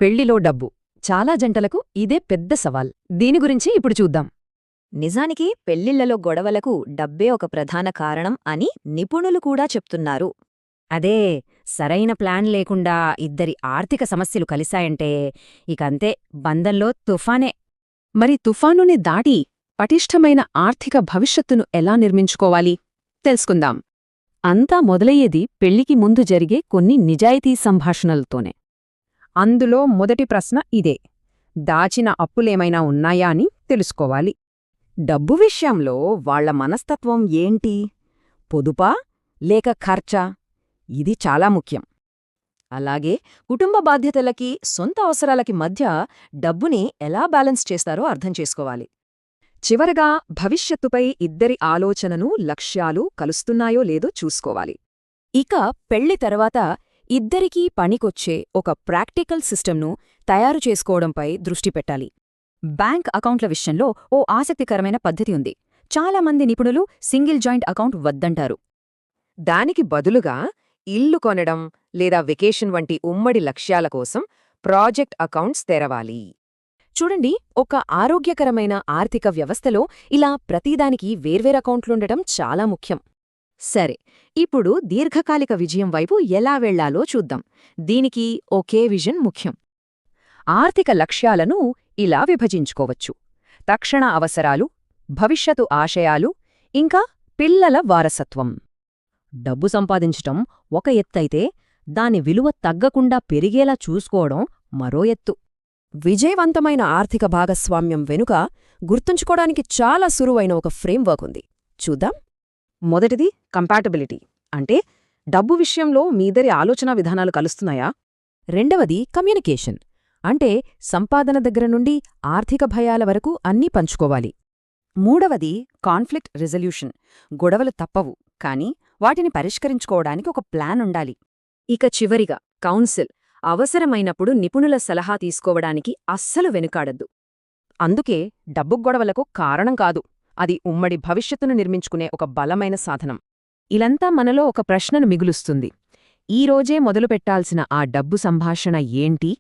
పెళ్లిలో డబ్బు చాలా జంటలకు ఇదే పెద్ద సవాల్. దీని గురించి ఇప్పుడు చూద్దాం. నిజానికి పెళ్లిళ్లలో గొడవలకు డబ్బే ఒక ప్రధాన కారణం అని నిపుణులు కూడా చెప్తున్నారు. అదే సరైన ప్లాన్ లేకుండా ఇద్దరి ఆర్థిక సమస్యలు కలిశాయంటే ఇకంతే, బంధంలో తుఫానే. మరి తుఫానుని దాటి పటిష్టమైన ఆర్థిక భవిష్యత్తును ఎలా నిర్మించుకోవాలి తెలుసుకుందాం. అంతా మొదలయ్యేది పెళ్లికి ముందు జరిగే కొన్ని నిజాయితీ సంభాషణలతోనే. అందులో మొదటి ప్రశ్న ఇదే: దాచిన అప్పులేమైనా ఉన్నాయా అని తెలుసుకోవాలి. డబ్బు విషయంలో వాళ్ల మనస్తత్వం ఏంటి? పొదుపా లేక ఖర్చా? ఇది చాలా ముఖ్యం. అలాగే కుటుంబ బాధ్యతలకి, సొంత అవసరాలకి మధ్య డబ్బుని ఎలా బ్యాలెన్స్ చేస్తారో అర్థం చేసుకోవాలి. చివరగా భవిష్యత్తుపై ఇద్దరి ఆలోచనను, లక్ష్యాలు కలుస్తున్నాయో లేదో చూసుకోవాలి. ఇక పెళ్లి తర్వాత ఇద్దరికీ పనికొచ్చే ఒక ప్రాక్టికల్ సిస్టమ్ను తయారు చేసుకోవడంపై దృష్టి పెట్టాలి. బ్యాంక్ అకౌంట్ల విషయంలో ఓ ఆసక్తికరమైన పద్ధతి ఉంది. చాలామంది నిపుణులు సింగిల్ జాయింట్ అకౌంట్ వద్దంటారు. దానికి బదులుగా ఇల్లు కొనడం లేదా వెకేషన్ వంటి ఉమ్మడి లక్ష్యాల కోసం ప్రాజెక్ట్ అకౌంట్స్ తెరవాలి. చూడండి, ఒక ఆరోగ్యకరమైన ఆర్థిక వ్యవస్థలో ఇలా ప్రతిదానికి వేర్వేరకౌంట్లుండటం చాలా ముఖ్యం. సరే, ఇప్పుడు దీర్ఘకాలిక విజయం వైపు ఎలా వెళ్లాలో చూద్దాం. దీనికి ఒకే విజన్ ముఖ్యం. ఆర్థిక లక్ష్యాలను ఇలా విభజించుకోవచ్చు: తక్షణ అవసరాలు, భవిష్యత్తు ఆశయాలు, ఇంకా పిల్లల వారసత్వం. డబ్బు సంపాదించటం ఒక ఎత్తైతే దాని విలువ తగ్గకుండా పెరిగేలా చూసుకోవడం మరో ఎత్తు. విజయవంతమైన ఆర్థిక భాగస్వామ్యం వెనుక గుర్తుంచుకోవడానికి చాలా సులువైన ఒక ఫ్రేమ్వర్క్ ఉంది. చూద్దాం. మొదటిది కంపాటబిలిటీ, అంటే డబ్బు విషయంలో మీదరి ఆలోచనా విధానాలు కలుస్తున్నాయా? రెండవది కమ్యూనికేషన్, అంటే సంపాదన దగ్గర నుండి ఆర్థిక భయాల వరకు అన్నీ పంచుకోవాలి. మూడవది కాన్ఫ్లిక్ట్ రిజల్యూషన్, గొడవలు తప్పవు, కానీ వాటిని పరిష్కరించుకోవడానికి ఒక ప్లాన్ ఉండాలి. ఇక చివరిగా కౌన్సిల్, అవసరమైనప్పుడు నిపుణుల సలహా తీసుకోవడానికి అస్సలు వెనుకాడద్దు. అందుకే డబ్బు గొడవలకు కారణం కాదు, అది ఉమ్మడి భవిష్యత్తును నిర్మించుకునే ఒక బలమైన సాధనం. ఇలంతా మనలో ఒక ప్రశ్నను మిగులుస్తుంది: ఈరోజే మొదలుపెట్టాల్సిన ఆ డబ్బు సంభాషణ ఏంటి?